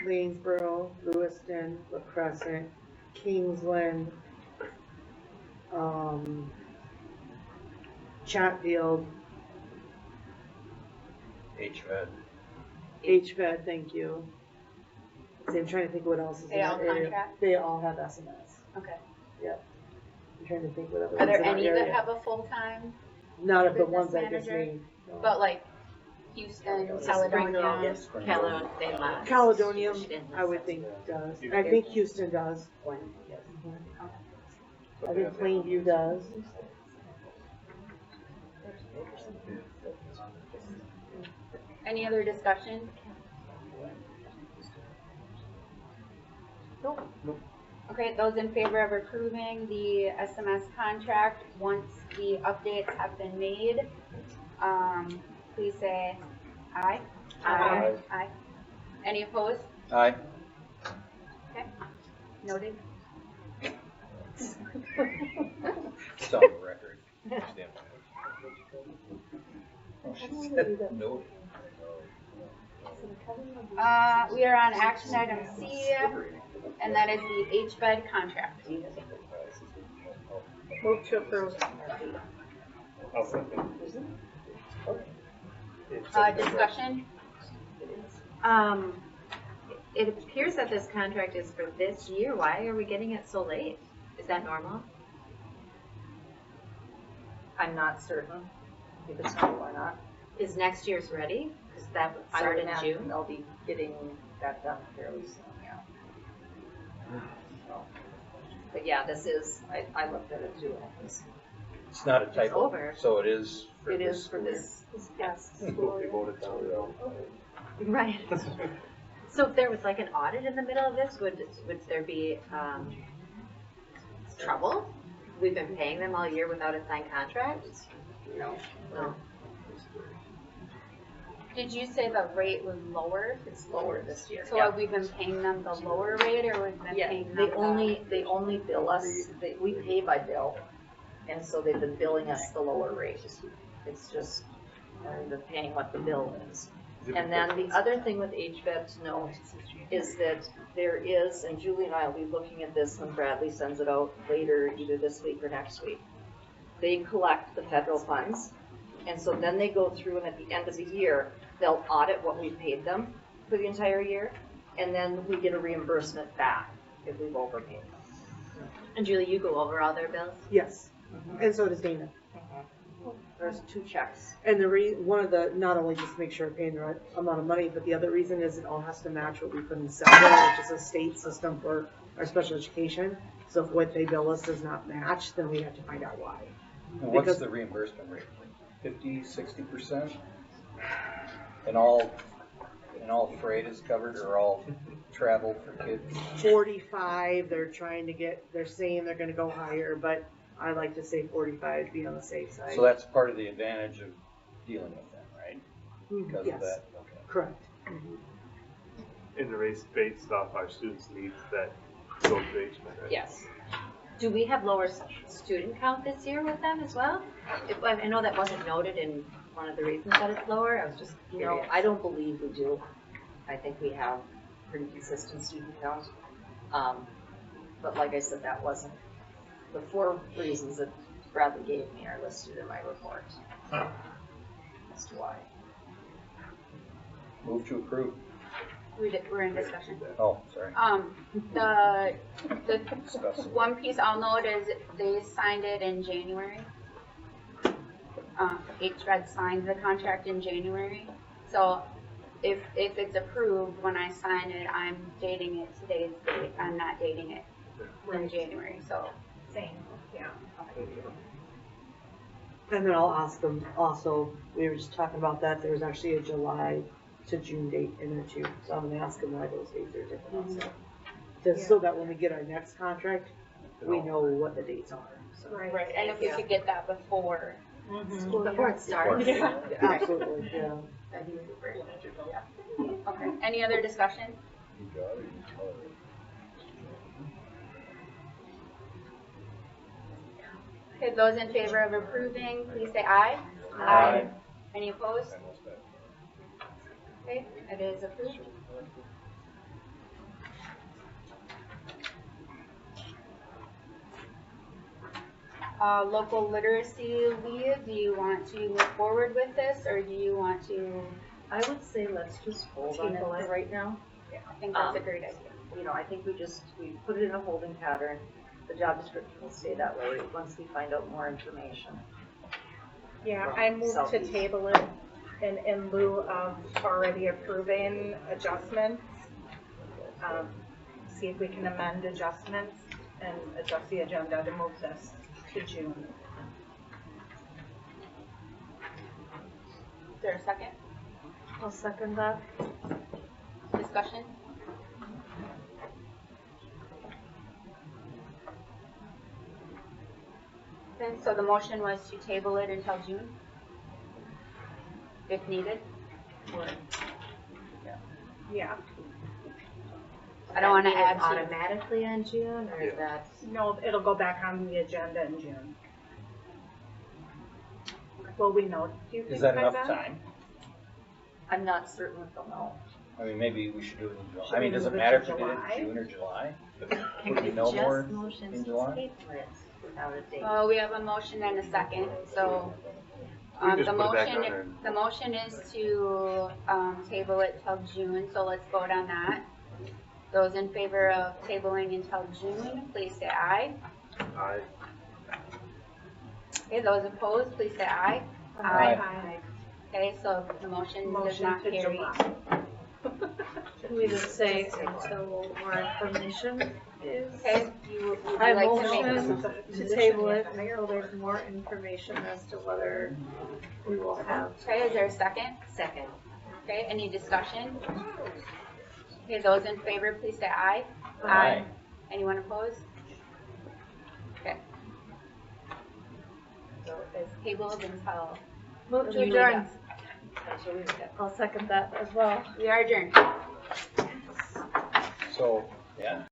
Lanesboro, Lewiston, La Crescent, Kingsland, Chatfield, HVAC. HVAD, thank you. See, I'm trying to think what else is in They all that area. contract? They all have SMS. Okay. Yep. I'm trying to think what other Are ones there in our any area. that have a full-time? Not of the business ones I just manager? named. No. But like Houston, Caledonia. Caledonia, I would think does. I think Houston does. I think Plainview does. Any other discussion? Nope. Okay, those in favor of approving the SMS contract once the updates have been made, please say aye. Aye. Aye. Any opposed? Aye. Okay, noted. It's on the record. Oh, she said no. We are on action item C, and that is the HVAC contract. Move to approve. Discussion? It appears that this contract is for this year. Why are we getting it so late? Is that normal? I'm not certain if it's normal or not. Is next year's ready? Because that would I start would in imagine June. they'll be getting that done fairly soon, yeah. So, but yeah, this is, I looked at it too. It's not a typo. over. So it is for It this is for school year. this past They school year. voted down the road. Right. So if there was like an audit in the middle of this, would there be trouble? We've been paying them all year without a signed contract? No. No. Did you say the rate was lower? It's lower this year. So have we been paying them the lower rate, or we've been Yeah, paying them they only bill us, we pay by bill, and so they've been billing us the lower rate. It's just, we've been paying what the bill is. And then the other thing with HVAC to note is that there is, and Julie and I will be looking at this when Bradley sends it out later, either this week or next week. They collect the federal funds, and so then they go through, and at the end of the year, they'll audit what we paid them for the entire year, and then we get a reimbursement back if we've overpaid. And Julie, you go over all their bills? Yes. And so does Dana. There's 2 checks. And one of the, not only just make sure we're paying the right amount of money, but the other reason is it all has to match what we put in SELDA, which is a state system for our special education. So if what they bill us does not match, then we have to find out why. And what's Because- the reimbursement rate? 50, 60%? And all freight is covered, or all travel for kids? 45, they're saying they're gonna go higher, but I like to say 45 to be on the safe side. So that's part of the advantage of dealing with them, right? Because Yes, of that? Okay. correct. In the race based off our students' needs that go to HVAC, right? Yes. Do we have lower student count this year with them as well? I know that wasn't noted in one of the reasons that it's lower. I was just No, curious. I don't believe we do. I think we have pretty consistent student count. But like I said, that wasn't, the 4 reasons that Bradley gave me are listed in my report. As to why. Move to approve. We're in discussion. Oh, sorry. The Discuss it. one piece I'll note is they signed it in January. HVAC signed the contract in January. So if it's approved, when I sign it, I'm dating it today's date. I'm not dating it in January, so. Same, yeah. And then I'll ask them also, we were just talking about that, there's actually a July to June date in there too. So I'm gonna ask them why those dates are different also. Just so that when we get our next contract, we know what the dates are. So. Right, and if we could get that before. Before it starts. Absolutely, yeah. Okay, any other discussion? Okay, those in favor of approving, please say aye. Aye. Any opposed? Okay, it is approved. local literacy leave, do you want to move forward with this, or do you want to, I would say let's just hold on it Table it. for right now. I think that's a great idea. You know, I think we put it in a holding pattern. The job description will stay that way once we find out more information. Yeah, from I moved to Southeast. table it in lieu of already approving adjustments. See if we can amend adjustments and adjust the agenda to move this to June. Is there a second I'll second that. discussion? Okay, so the motion was to table it until June? If needed? Yeah, I don't wanna add to, Automatically in June, or is Yeah. that? no, it'll go back on the agenda in June. Will we know, do you think, Is that by enough then? time? I'm not certain if they'll know. I mean, maybe we should do it in July. Should I mean, we does it move it matter to if we did it July? in June or July? Can Would we we know more just motions in to July? table it without a date? well, we have a motion and a second, so, We can the just put it back motion, on there. the motion is to, table it till June, so let's vote on that. Those in favor of tabling until June, please say aye. I, Okay, those opposed, please say aye. Aye. Okay, so the motion does Motion not to carry. July. Should we just say until more information is? Okay, you would I like to make, motion to table it until there's more information as to whether we will have. okay, is there a second? Second. Okay, any discussion? Okay, those in favor, please say aye. Aye. Anyone opposed? Okay. So it's tabled until Move to June adjourn. dusk. I'll second that as well. We are adjourned. So, yeah.